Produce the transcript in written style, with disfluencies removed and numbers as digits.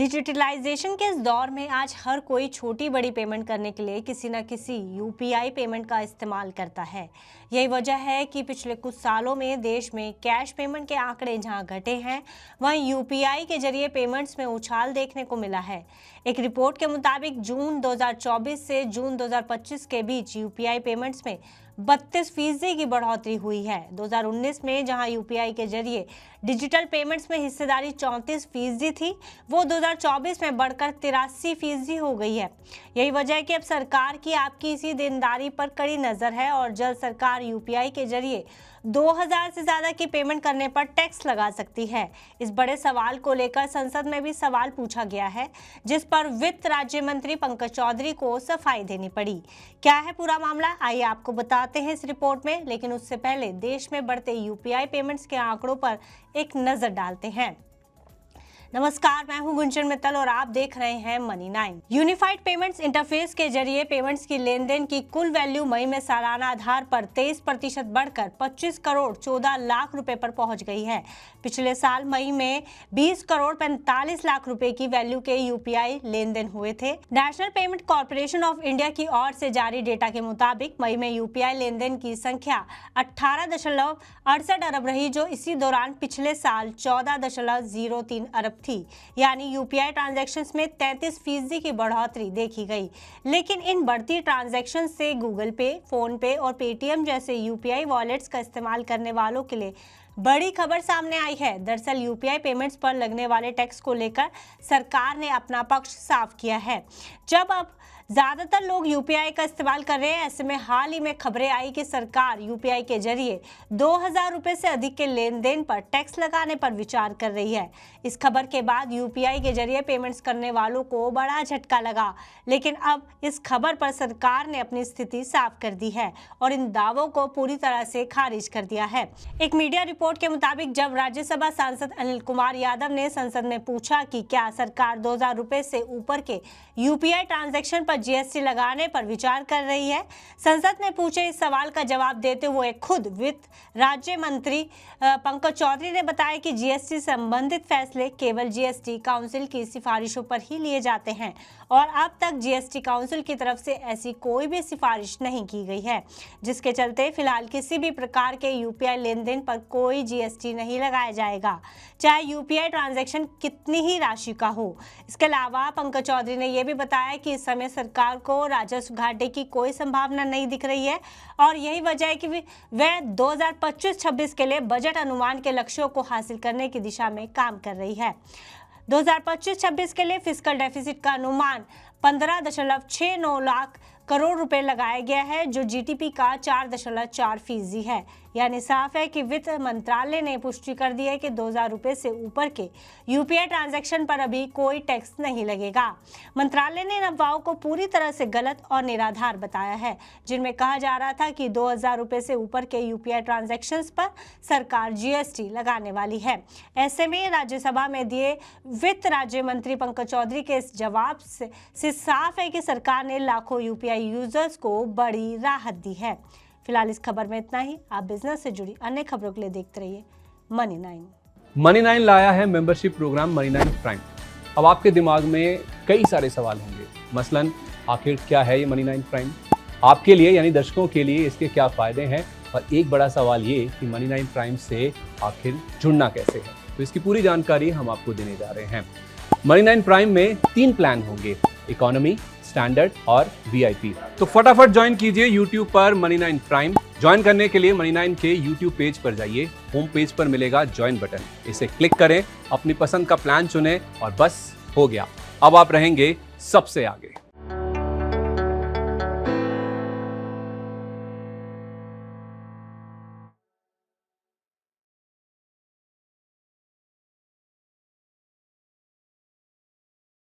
Digitalisation के इस दौर में आज हर कोई छोटी बड़ी पेमेंट करने के लिए किसी न किसी यूपीआई पेमेंट का इस्तेमाल करता है। यही वजह है कि पिछले कुछ सालों में देश में कैश पेमेंट के आंकड़े जहां घटे हैं, वहीं यूपीआई के जरिए पेमेंट्स में उछाल देखने को मिला है। एक रिपोर्ट के मुताबिक जून 2024 से जून 2025 के बीच यूपीआई पेमेंट्स में 32% की बढ़ोतरी हुई है। 2019 में जहां यूपीआई के जरिए डिजिटल पेमेंट्स में हिस्सेदारी 34% थी, वो 2024 में बढ़कर 83% हो गई है। यही वजह है कि अब सरकार की आपकी इसी देनदारी पर कड़ी नजर है और जल्द सरकार यूपीआई के जरिए 2000 से ज्यादा की पेमेंट करने पर टैक्स लगा सकती है। इस बड़े सवाल को लेकर संसद में भी सवाल पूछा गया है, जिस पर वित्त राज्य मंत्री पंकज चौधरी को सफाई देनी पड़ी। क्या है पूरा मामला, आइए आपको बताते हैं इस रिपोर्ट में। लेकिन उससे पहले देश में बढ़ते यूपीआई पेमेंट्स के आंकड़ों पर एक नजर डालते हैं। नमस्कार, मैं हूं गुंजन मित्तल और आप देख रहे हैं मनी 9। यूनिफाइड पेमेंट्स इंटरफेस के जरिए पेमेंट्स की लेन देन की कुल वैल्यू मई में सालाना आधार पर 23% बढ़कर 25 करोड़ 14 लाख रुपए पर पहुंच गई है। पिछले साल मई में 20 करोड़ 45 लाख रुपए की वैल्यू के यूपीआई लेन देन हुए थे। National payment corporation of India की ओर से जारी डेटा के मुताबिक मई में यूपीआई लेन देन की संख्या 18.68 अरब रही, जो इसी दौरान पिछले साल 14.03 अरब थी। यानी यूपीआई ट्रांजैक्शंस में 33% की बढ़ोतरी देखी गई। लेकिन इन बढ़ती ट्रांजैक्शन से गूगल पे, फोन पे और पेटीएम जैसे यूपीआई वॉलेट्स का इस्तेमाल करने वालों के लिए बड़ी खबर सामने आई है। दरअसल यूपीआई पेमेंट्स पर लगने वाले टैक्स को लेकर सरकार ने अपना पक्ष साफ किया है। जब अब ज्यादातर लोग यूपीआई का इस्तेमाल कर रहे हैं, ऐसे में हाल ही में खबरें आई कि सरकार यूपीआई के जरिए 2000 रुपए से अधिक के लेन देन पर टैक्स लगाने पर विचार कर रही है। इस खबर के बाद यूपीआई के जरिए पेमेंट्स करने वालों को बड़ा झटका लगा। लेकिन अब इस खबर पर सरकार ने अपनी स्थिति साफ कर दी है और इन दावों को पूरी तरह से खारिज कर दिया है। एक मीडिया रिपोर्ट के मुताबिक जब राज्यसभा सांसद अनिल कुमार यादव ने संसद में पूछा कि क्या सरकार 2000 रुपए से ऊपर के यूपीआई ट्रांजैक्शन पर जीएसटी लगाने पर विचार कर रही है, संसद में पूछे इस सवाल का जवाब देते हुए खुद वित्त राज्य मंत्री पंकज चौधरी ने बताया कि जीएसटी संबंधित फैसले केवल जीएसटी काउंसिल की सिफारिशों पर ही लिए जाते हैं और अब तक जीएसटी काउंसिल की तरफ से ऐसी कोई भी सिफारिश नहीं की गई है, जिसके चलते फिलहाल किसी भी प्रकार के यूपीआई लेन देन पर कोई जीएसटी नहीं लगाया जाएगा, चाहे यूपीआई ट्रांजैक्शन कितनी ही राशि का हो। इसके अलावा पंकज चौधरी ने यह भी बताया कि इस समय सरकार को राजस्व घाटे की कोई संभावना नहीं दिख रही है और यही वजह है कि वह 2025-26 के लिए बजट अनुमान के लक्ष्यों को हासिल करने की दिशा में काम कर रही है। 2025-26 के लिए फिस्कल डेफिसिट का अनुमान 15.69 लाख करोड़ रुपए लगाया गया है, जो जीडीपी का 4.4% है। यानी साफ है कि वित्त मंत्रालय ने पुष्टि कर दी है कि 2000 रुपए से ऊपर के यूपीआई ट्रांजैक्शन पर अभी कोई टैक्स नहीं लगेगा। मंत्रालय ने इन अफवाहों को पूरी तरह से गलत और निराधार बताया है, जिनमें कहा जा रहा था कि 2000 रुपए से ऊपर के यूपीआई ट्रांजैक्शंस पर सरकार जीएसटी लगाने वाली है। ऐसे में राज्यसभा में दिए वित्त राज्य मंत्री पंकज चौधरी के इस जवाब से साफ है कि सरकार ने लाखों यूपीआई यूजर्स को बड़ी राहत दी है। फिलहाल इस खबर में इतना ही। आप बिजनेस से जुड़ी अन्य खबरों के लिए देखते रहिए मनी 9। मनी 9 लाया है मेंबरशिप प्रोग्राम मनी 9 प्राइम। अब आपके दिमाग में कई सारे सवाल होंगे, मसलन आखिर क्या है ये मनी 9 प्राइम, आपके लिए यानी दर्शकों के लिए इसके क्या फायदे हैं, और एक बड़ा सवाल ये कि मनी 9 प्राइम से आखिर जुड़ना कैसे है। तो इसकी पूरी जानकारी हम आपको देने जा रहे हैं। मनी 9 प्राइम में 3 प्लान होंगे, इकोनॉमी, स्टैंडर्ड और वीआईपी। तो फटाफट ज्वाइन कीजिए YouTube पर मनी 9 प्राइम। ज्वाइन करने के लिए मनी 9 के YouTube पेज पर जाइए, होम पेज पर मिलेगा ज्वाइन बटन, इसे क्लिक करें, अपनी पसंद का प्लान चुनें और बस हो गया, अब आप रहेंगे सबसे आगे।